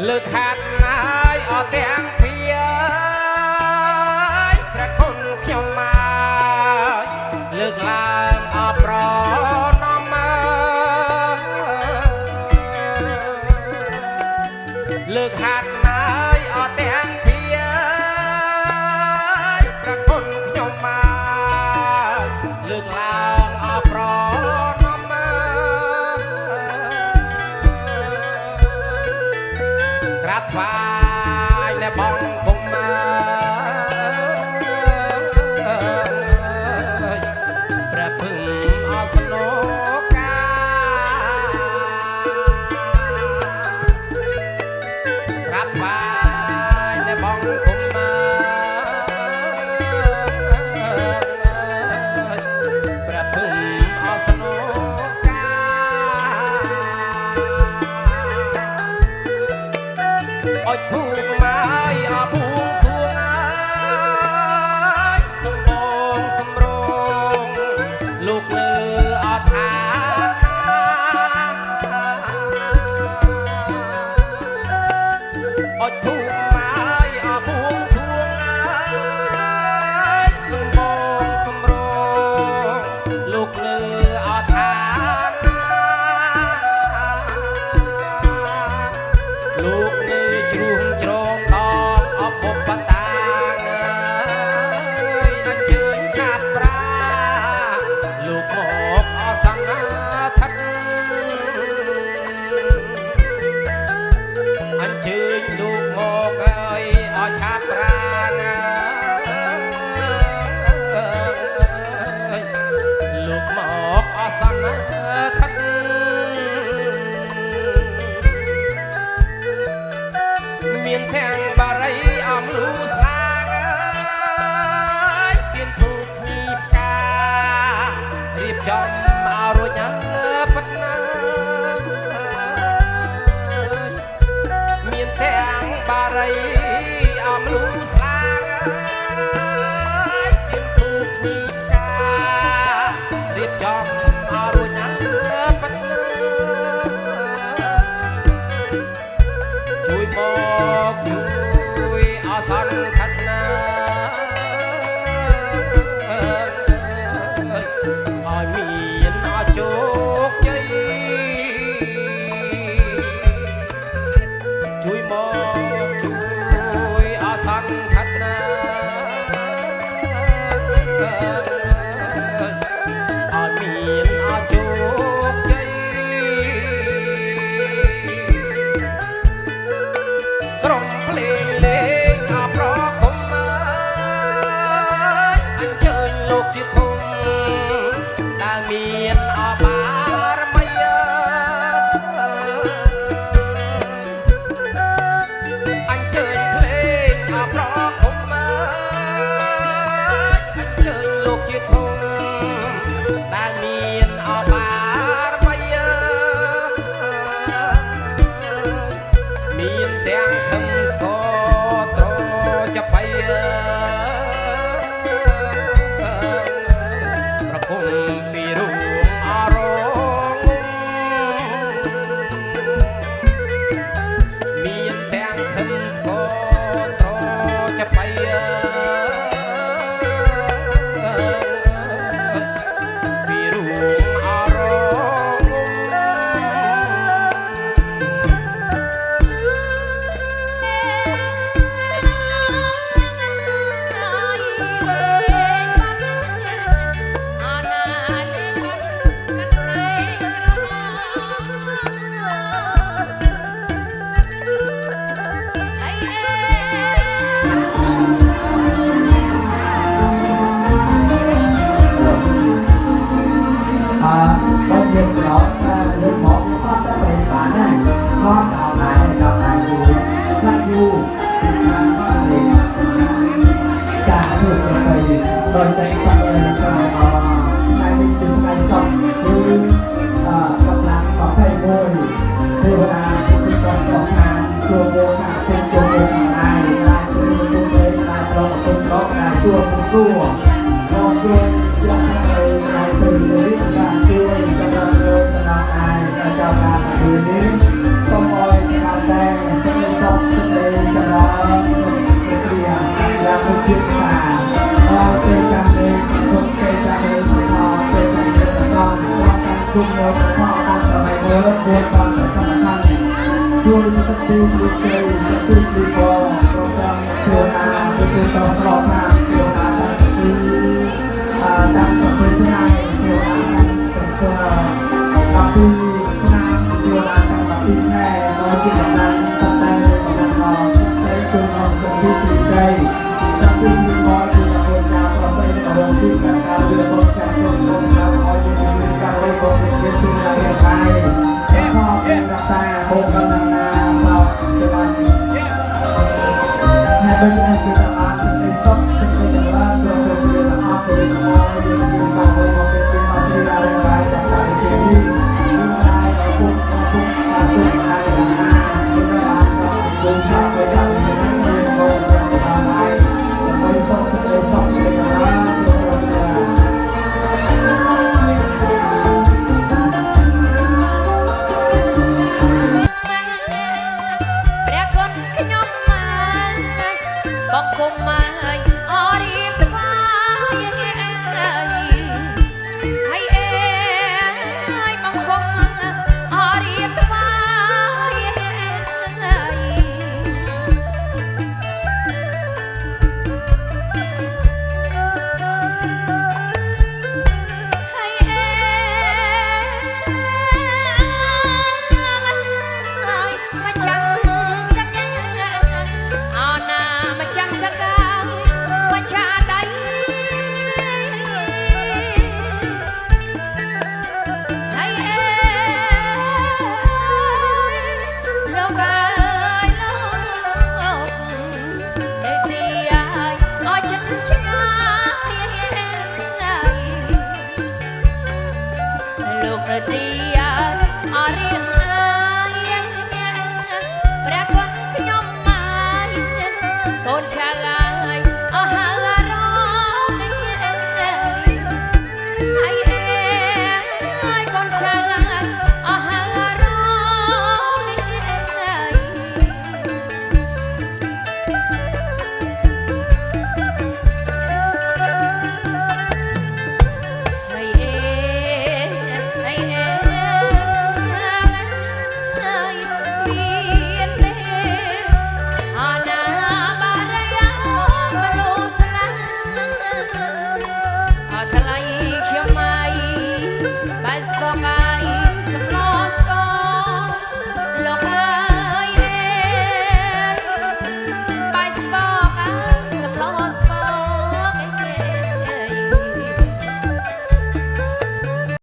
លើកហាត់ណាយអត់ទាំងពីព្រះគុណខ្ញុំមកលើកឡើងអបប្រណមលើកហាត់ណាយអត់ទាំងពីព្រះគុណខ្ញុំមកលើកឡើងអបប្រណមក្រាបថ្វាយและបងគុំព្រះភឹងអសនកាក្រាបថ្វាយและបងគុំព្រះភឹងអសនកាអុជធូបមកអបួងសួងសំបងសំរងលោកលើអថាអុជធូបមកអបួងសួងសំបងសំរងលោកលើអថាលោកនៅជ្រុងជ្រងដងអបបតាអញ្ជើញឆាប់ប្រាលោកមកអសង្ឃថិតអញ្ជើញលោកមកហើយអឆាប់ប្រាលោកមកអសង្ឃថិតមានទាំងបារីអំលូស្លាងទៀនធូបញីផ្ការៀបចំឲ្យរួចពិតណាមានទាំងបារីអំលូស្លាងទៀនធូបញីផ្ការៀបចំឲ្យរួចពិតណាជួយមកជួយអសន្នថណាឲ្យមានអជោគជ័យជួយមកជួយអសន្នថណាឲ្យមានអជោគជ័យក្រុមភ្លេងលេងអបប្រគំអញ្ជើញលោកជាធំដែលមានអបារមីអញ្ជើញភ្លេងអបប្រគំអញ្ជើញលោកជាធំដែលមានអបារមីមានទាំងខឹមស្គរត្រចាប់បៃប្រគំពីរូងអរងមានទាំងខឹមស្គរត្រចាប់បៃពីរូងអរងBên nhìn đó được một con đã bị phản này con nào này vui con liền cả được thầy đôi tay con lên vào ngay bên chân ngay trong như con làm có thầy môi thì là khi con có hàng chùa vô cả trên chùa vô cả này lại chùa lên lại có chùa con chùa con chùa cho thầy từ biết là chùa គុំនៅប្រព័ន្ធតាមសម័យមើលពួនបានប្រកម្មខាងជួយសក្តិលុយជ័យទុយលីបងប្រចាំទេវតាទៅទៅតក្រថាទេវតាបានគឺតាមប្រពៃថ្ងៃទេវតាបានទៅដល់ពីឆ្នាំទេវតាបានពីខែដល់ជាដំណាំសត្វតែដំណាំមកតែជួយអស់ទៅពីជ័យតាមពីមកគឺប្រពៃប្រពៃរបស់ទីការវិលបងចាស់ក្នុងក្នុងតាមឲ្យមានការរយបងជាទីរាយកាយខោเป็นรักษาโบกันนาเราจะกันให้เป็นอันเป็นอาร์ตเป็นซอฟต์เป็นอย่างไรเราเป็นเรื่องอาร์ตเป็นมอญเป็นบางคนมาเป็นมาเป็นอะไรไปจากการเรียนที่ยิ่งได้เราปุ๊บการตื่นได้กันนาเป็นอาร์ตก็เป็นภาพเป็นอย่างนี้เป็นโบกันนาได้เป็นซอฟต์เป็นอย่างไรบอกคงมาอรีบไปให้เอ๋ยบอกคงมาอรีบไปให้เอ๋ยมาจังจังเอาหน้ามาจังตะกายมาชาใดให้เอ๋ยโลกายโลกได้ตีอายอ้อยฉันชงายลูกระตีอายอ้อเรียงอายปรากฏขยมมา con trai ở hà rô hay ai con trai ở hà rô hay biết Basta